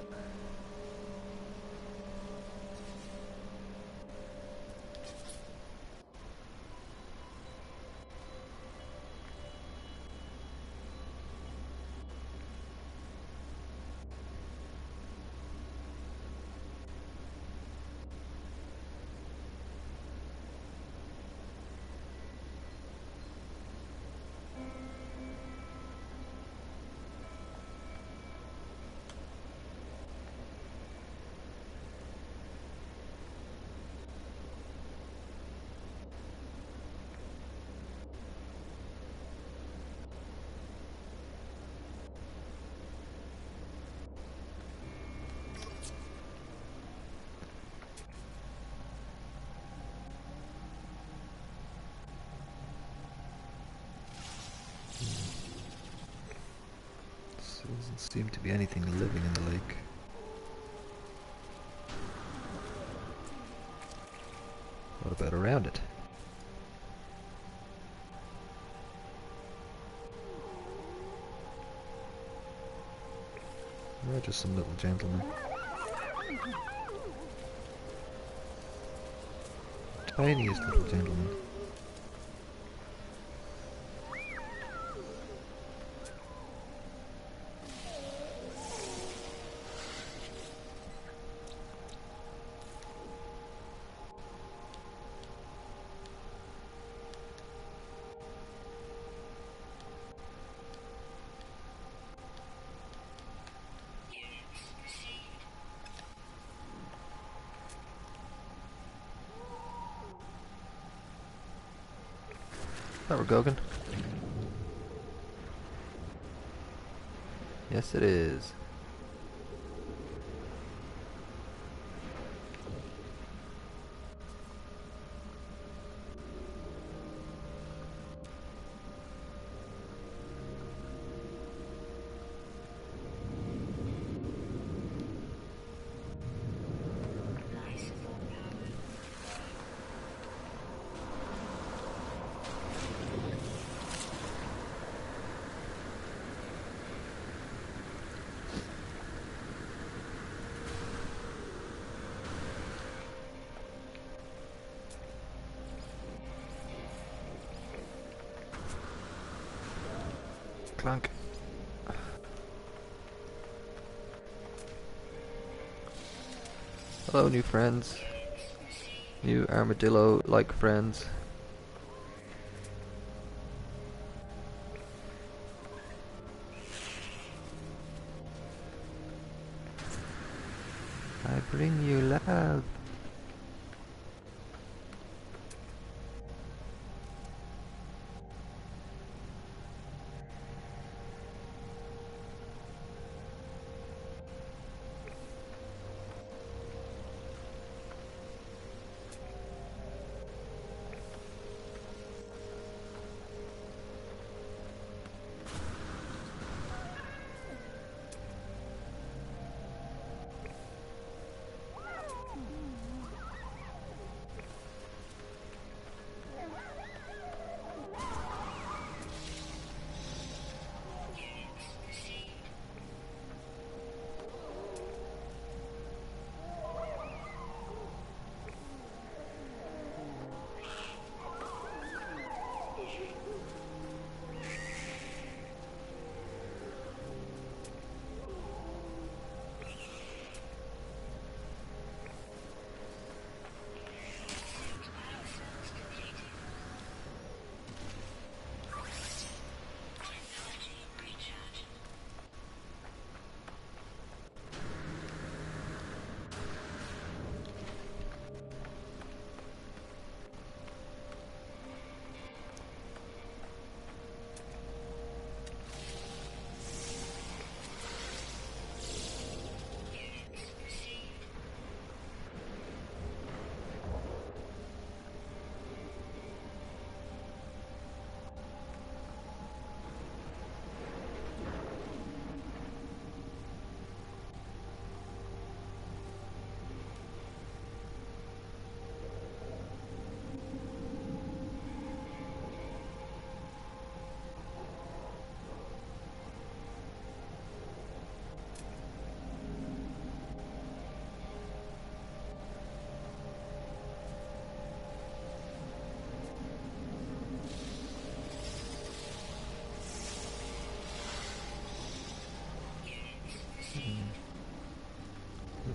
Doesn't seem to be anything living in the lake. What about around it? Or just some little gentlemen. Tiniest little gentleman. That we're Gogan? Yes, it is. Clunk. Hello, new friends. New armadillo-like friends.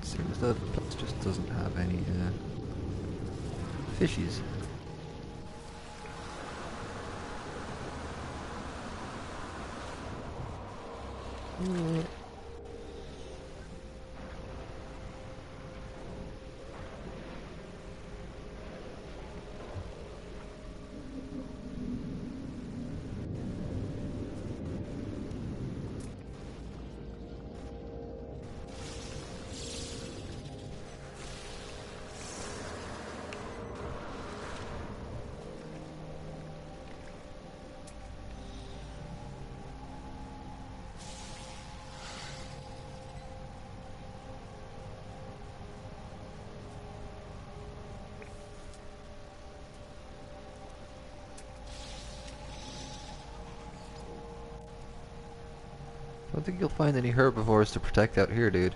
Seems that the place just doesn't have any fishies. I don't think you'll find any herbivores to protect out here, dude.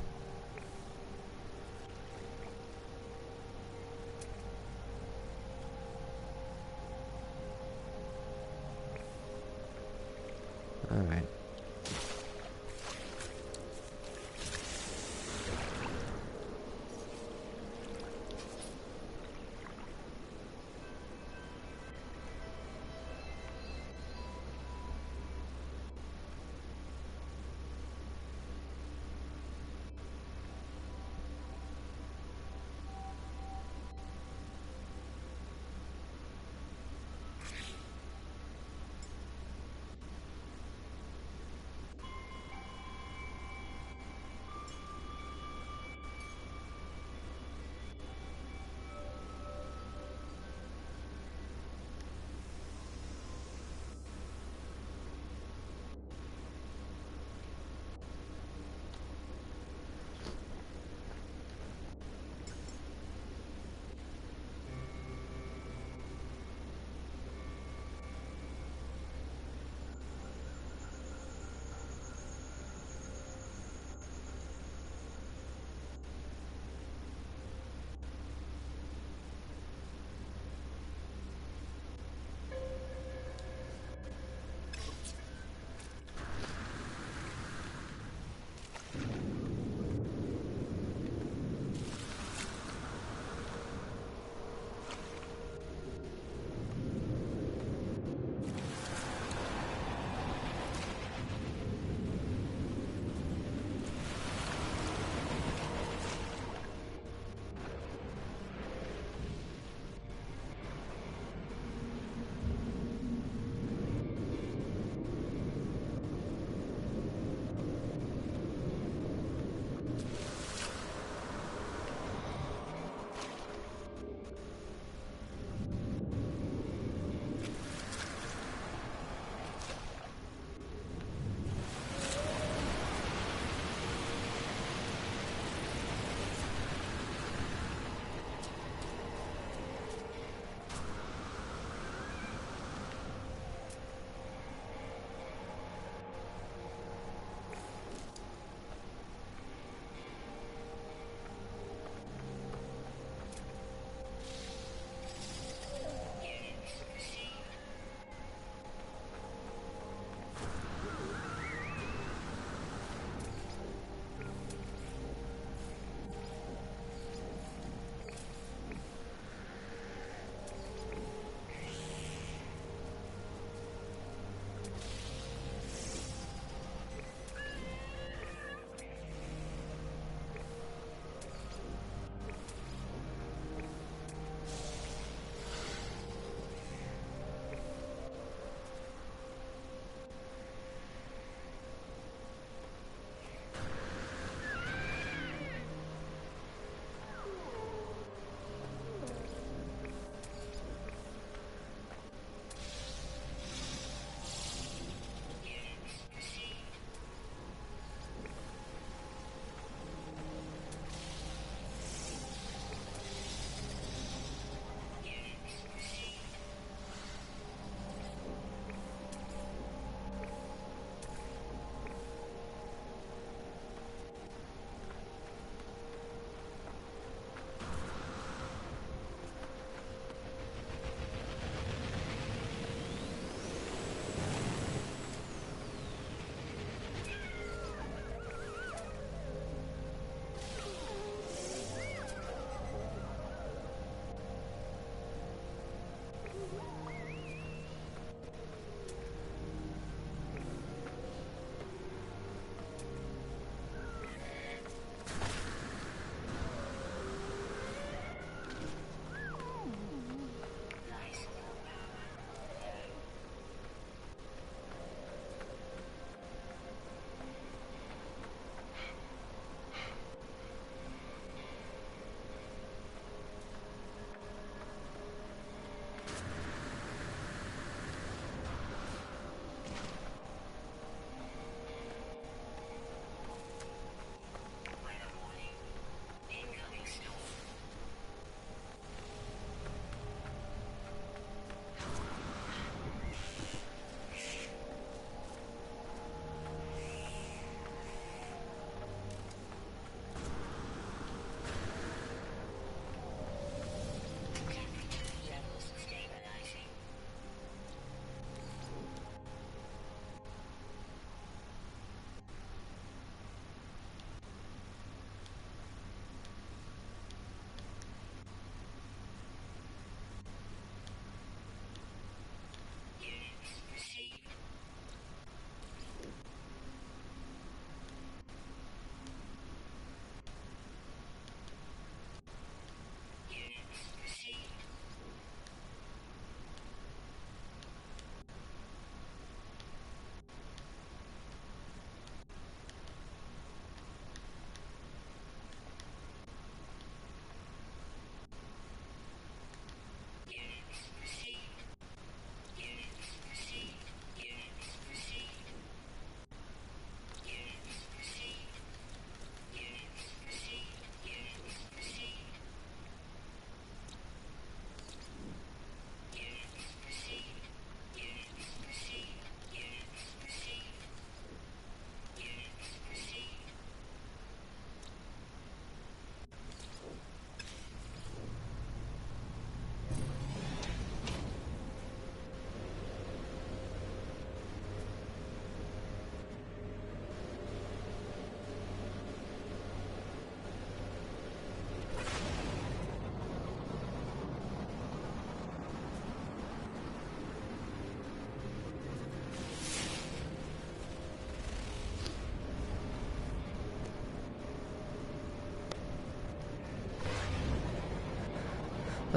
Alright.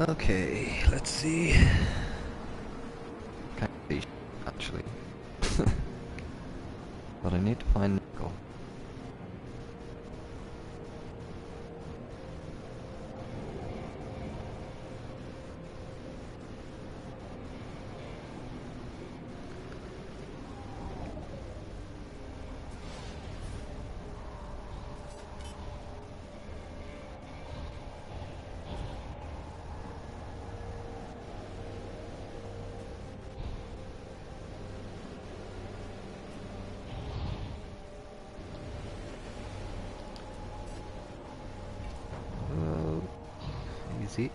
Okay, let's see. Can't see actually. But I need to find nickel. Easy.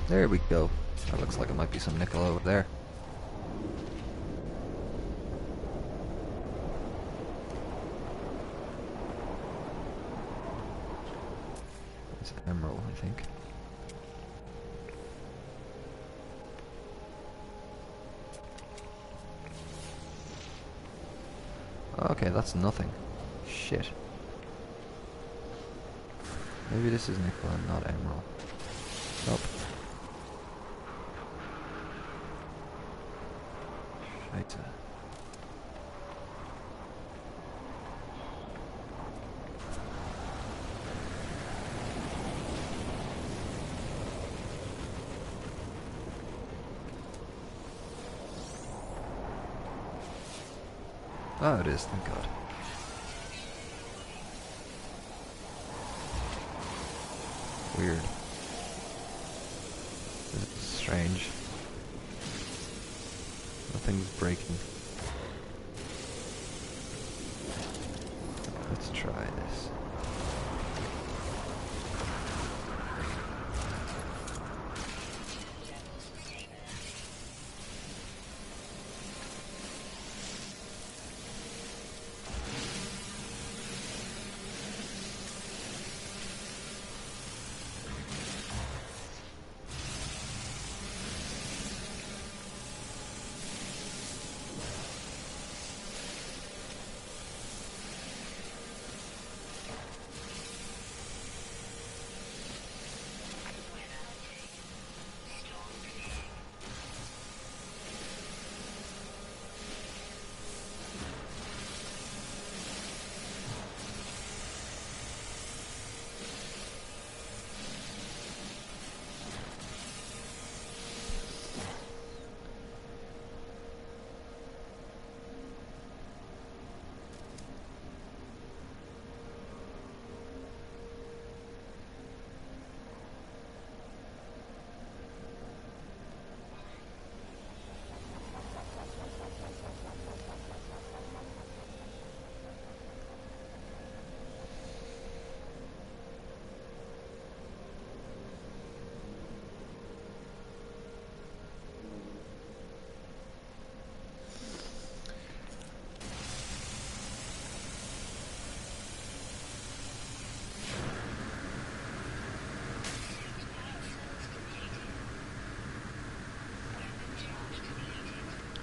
There we go. That looks like it might be some nickel over there. It's emerald, I think. Okay, that's nothing. Shit. Maybe this is nickel and not emerald. Nope. Right. Oh, it is, thank God. Weird. This is strange. Nothing's breaking. Let's try this.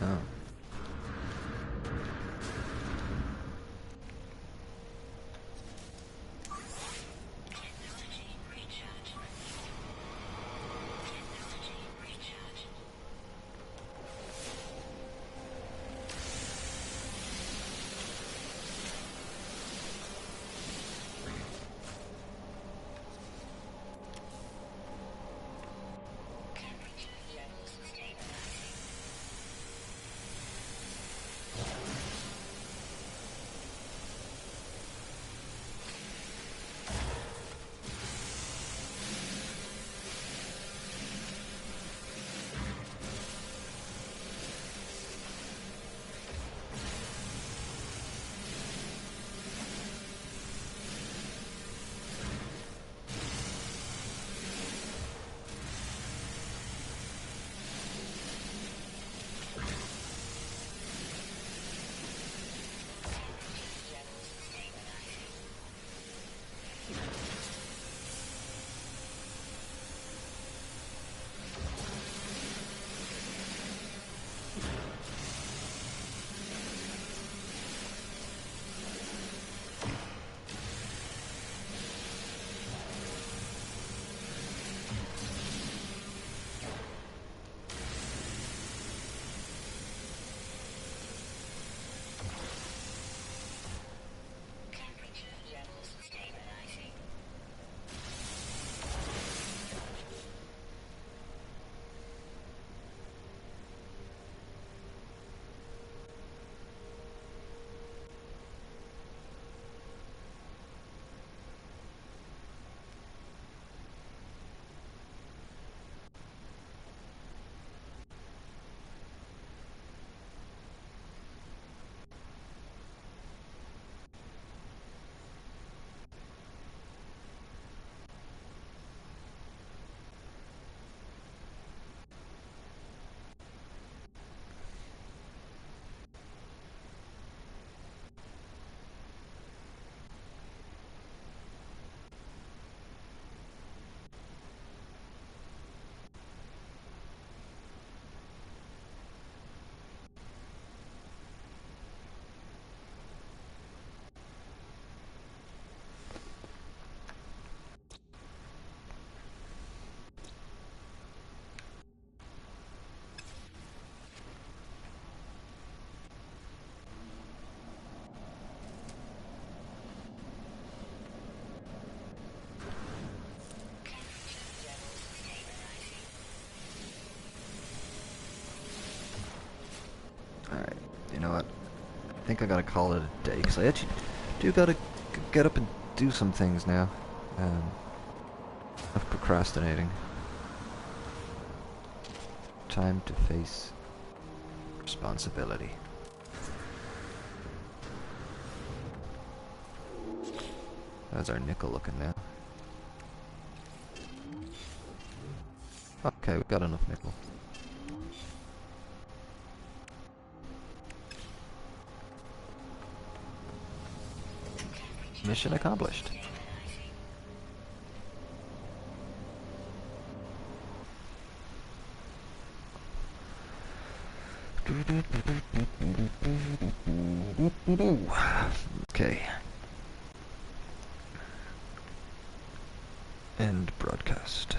Oh. think I gotta call it a day, because I actually do gotta get up and do some things now. Of procrastinating. Time to face responsibility. How's our nickel looking now? Okay, we've got enough nickel. Mission accomplished. Okay. End broadcast.